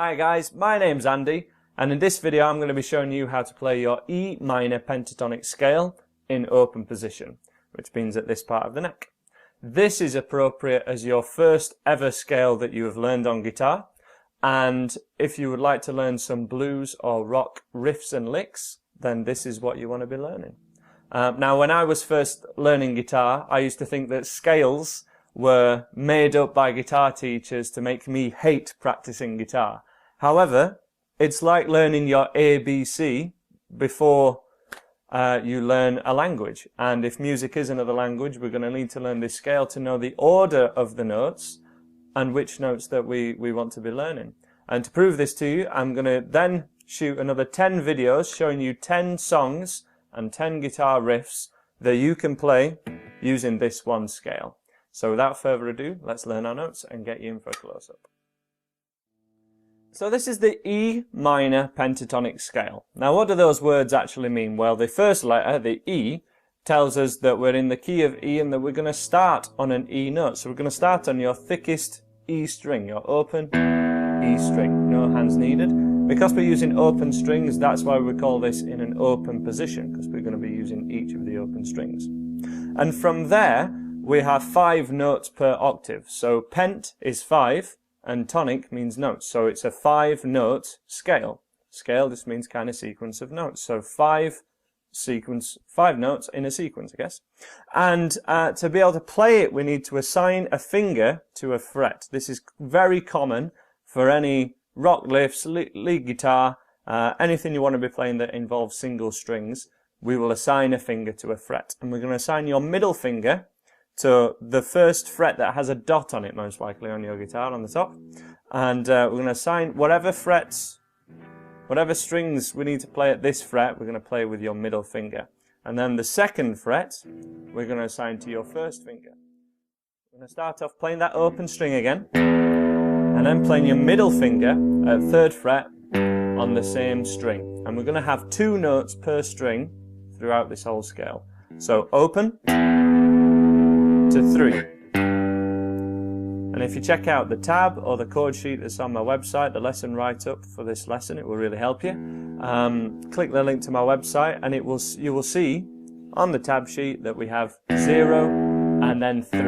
Hi guys, my name's Andy, and in this video I'm going to be showing you how to play your E minor pentatonic scale in open position, which means at this part of the neck. This is appropriate as your first ever scale that you have learned on guitar, and if you would like to learn some blues or rock riffs and licks, then this is what you want to be learning. Now when I was first learning guitar, I used to think that scales were made up by guitar teachers to make me hate practicing guitar. However, it's like learning your ABC before you learn a language. And if music is another language, we're going to need to learn this scale to know the order of the notes and which notes that we want to be learning. And to prove this to you, I'm going to then shoot another 10 videos showing you 10 songs and 10 guitar riffs that you can play using this one scale. So without further ado, let's learn our notes and get you in for a close-up. So this is the E minor pentatonic scale. Now what do those words actually mean? Well, the first letter, the E, tells us that we're in the key of E and that we're going to start on an E note. So we're going to start on your thickest E string, your open E string, no hands needed. Because we're using open strings, that's why we call this in an open position, because we're going to be using each of the open strings. And from there, we have 5 notes per octave. So pent is 5. And tonic means notes, so it's a 5-note scale. Scale just means kind of sequence of notes. So 5 notes in a sequence, I guess. And to be able to play it, we need to assign a finger to a fret. This is very common for any rock lifts, lead guitar, anything you want to be playing that involves single strings. We will assign a finger to a fret, and we're going to assign your middle finger to the first fret that has a dot on it, most likely on your guitar on the top. And we're going to assign whatever strings we need to play at this fret, we're going to play with your middle finger. And then the second fret, we're going to assign to your first finger. We're going to start off playing that open string again, and then playing your middle finger at third fret on the same string. And we're going to have 2 notes per string throughout this whole scale. So open to 3. And if you check out the tab or the chord sheet that's on my website, the lesson write-up for this lesson, it will really help you. Click the link to my website and you will see on the tab sheet that we have 0 and then 3.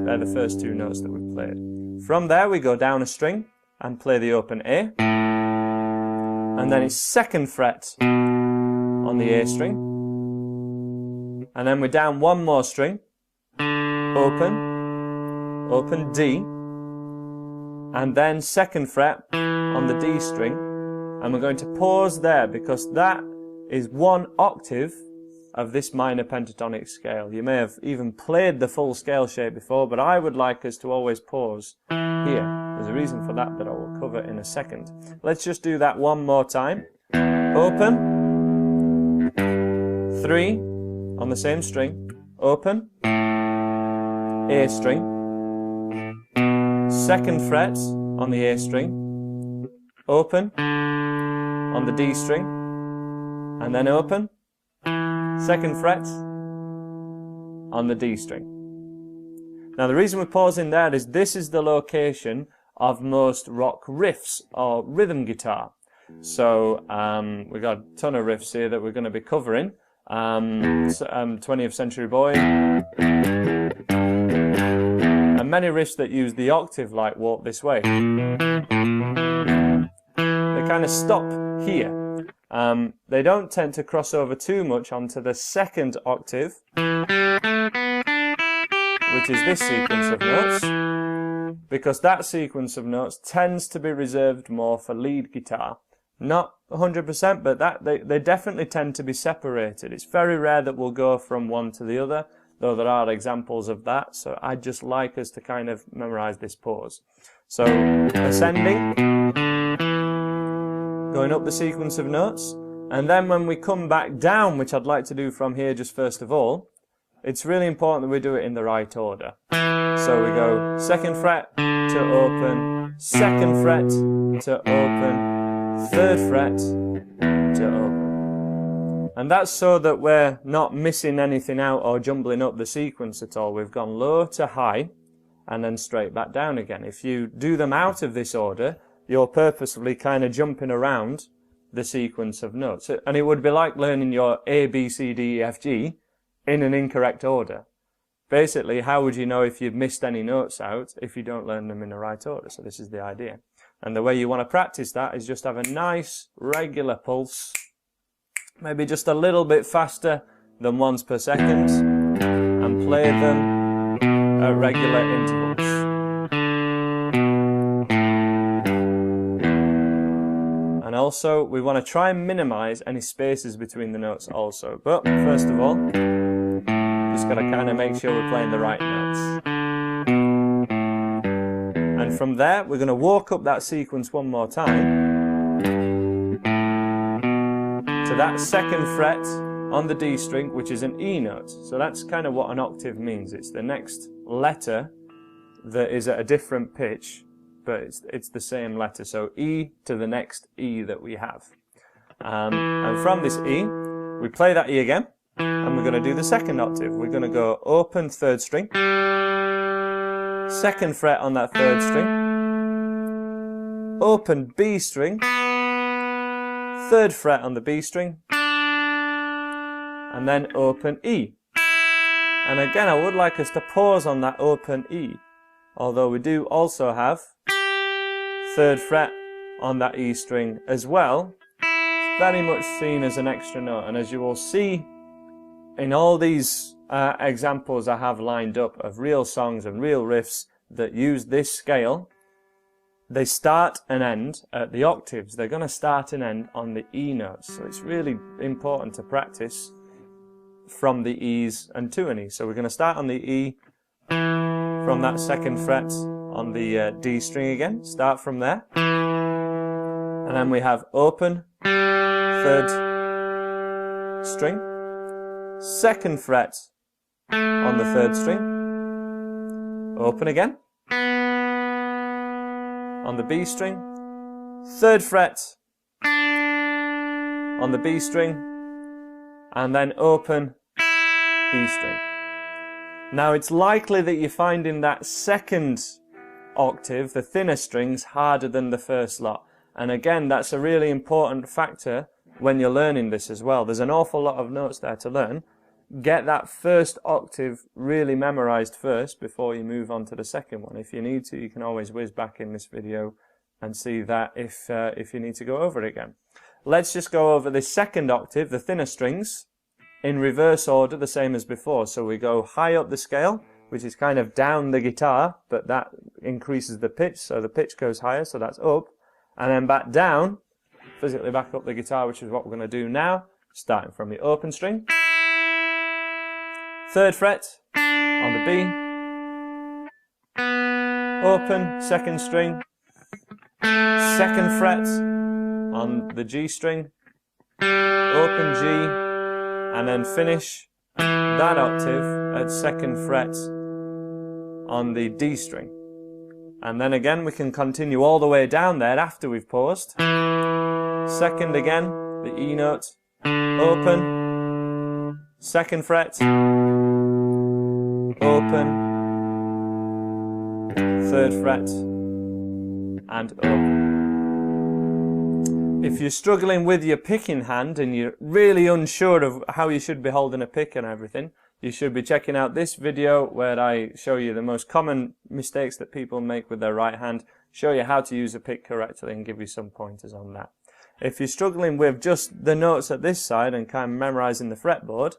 They're the first 2 notes that we've played. From there we go down a string and play the open A. And then it's 2nd fret on the A string. And then we're down 1 more string. Open D, and then 2nd fret on the D string, and we're going to pause there because that is 1 octave of this minor pentatonic scale. You may have even played the full scale shape before, but I would like us to always pause here. There's a reason for that I will cover in a second. Let's just do that one more time. Open, 3 on the same string, open, A string, 2nd fret on the A string, open on the D string, and then open, 2nd fret on the D string. Now the reason we're pausing there is this is the location of most rock riffs or rhythm guitar. So we've got a ton of riffs here that we're going to be covering. 20th Century Boy, and many riffs that use the octave like Walk This Way. They kind of stop here. They don't tend to cross over too much onto the 2nd octave, which is this sequence of notes, because that sequence of notes tends to be reserved more for lead guitar. Not 100%, but they definitely tend to be separated. It's very rare that we'll go from one to the other, though there are examples of that, so I'd just like us to kind of memorize this pause. So, ascending, going up the sequence of notes, and then when we come back down, which I'd like to do from here just first of all, it's really important that we do it in the right order. So we go 2nd fret to open, 2nd fret to open, 3rd fret to open. And that's so that we're not missing anything out or jumbling up the sequence at all. We've gone low to high and then straight back down again. If you do them out of this order, you're purposefully kind of jumping around the sequence of notes. And it would be like learning your A, B, C, D, E, F, G in an incorrect order. Basically, how would you know if you've missed any notes out if you don't learn them in the right order? So this is the idea. And the way you want to practice that is just have a nice regular pulse, maybe just a little bit faster than once per second, and play them at regular intervals. And also, we want to try and minimize any spaces between the notes also. But first of all, just got to kind of make sure we're playing the right notes. And from there, we're going to walk up that sequence one more time to that second fret on the D string, which is an E note. So that's kind of what an octave means. It's the next letter that is at a different pitch, but it's the same letter. So E to the next E that we have. And from this E, we play that E again, and we're going to do the second octave. We're going to go open third string, second fret on that third string, open B string, third fret on the B string, and then open E. And again, I would like us to pause on that open E, although we do also have third fret on that E string as well. It's very much seen as an extra note, and as you will see in all these examples I have lined up of real songs and real riffs that use this scale, they start and end at the octaves. They're going to start and end on the E notes. So it's really important to practice from the E's and to an E. So we're going to start on the E from that second fret on the D string again. Start from there. And then we have open third string, second fret on the third string, open again on the B string, third fret on the B string, and then open E string. Now it's likely that you're finding that second octave, the thinner strings, harder than the first lot. And again, that's a really important factor when you're learning this as well. There's an awful lot of notes there to learn. Get that first octave really memorized first before you move on to the second one. If you need to, you can always whiz back in this video and see that if you need to go over it again. Let's just go over this second octave, the thinner strings, in reverse order, the same as before. So we go high up the scale, which is kind of down the guitar, but that increases the pitch, so the pitch goes higher, so that's up. And then back down, physically back up the guitar, which is what we're going to do now, starting from the open string, third fret on the B, open second string, second fret on the G string, open G, and then finish that octave at second fret on the D string. And then again we can continue all the way down there after we've paused. Second again, the E note, open, second fret, open, third fret, and open. If you're struggling with your picking hand and you're really unsure of how you should be holding a pick and everything, you should be checking out this video where I show you the most common mistakes that people make with their right hand, show you how to use a pick correctly and give you some pointers on that. If you're struggling with just the notes at this side and kind of memorizing the fretboard,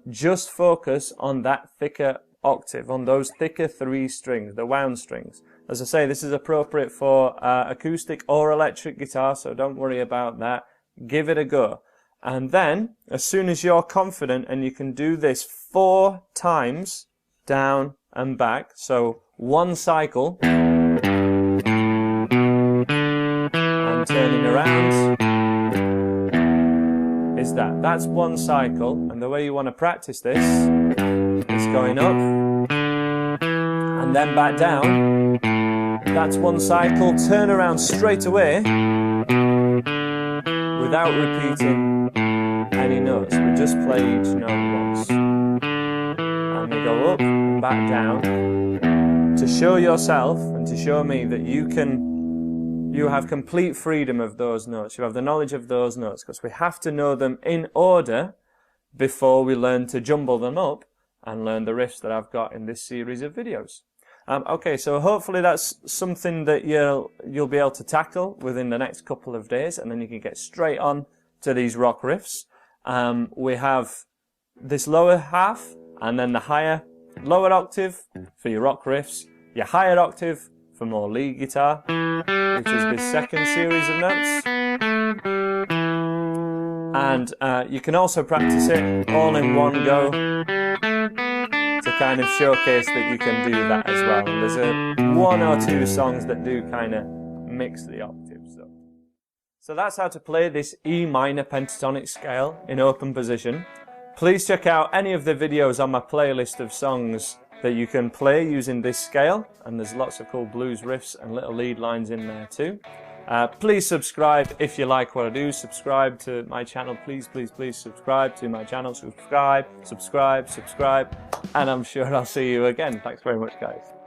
just focus on that thicker octave, on those thicker 3 strings, the wound strings. As I say, this is appropriate for acoustic or electric guitar, so don't worry about that. Give it a go. And then, as soon as you're confident and you can do this 4 times, down and back, so 1 cycle, and turning around, is that. That's 1 cycle, and the way you want to practice this is going up, and then back down. That's 1 cycle, turn around straight away, without repeating any notes. We just play each note once. And we go up and back down to show yourself and to show me that you can you have complete freedom of those notes. You have the knowledge of those notes, because we have to know them in order before we learn to jumble them up and learn the riffs that I've got in this series of videos. Okay, so hopefully that's something that you'll be able to tackle within the next couple of days, and then you can get straight on to these rock riffs. We have this lower half, and then the lower octave for your rock riffs, your higher octave for more lead guitar, which is this second series of notes. And you can also practice it all in one go to kind of showcase that you can do that as well. And there's one or two songs that do kind of mix the octaves up. So that's how to play this E minor pentatonic scale in open position. Please check out any of the videos on my playlist of songs that you can play using this scale, and there's lots of cool blues riffs and little lead lines in there too. Please subscribe if you like what I do. Subscribe to my channel. Please, please, please subscribe to my channel. Subscribe, and I'm sure I'll see you again. Thanks very much, guys.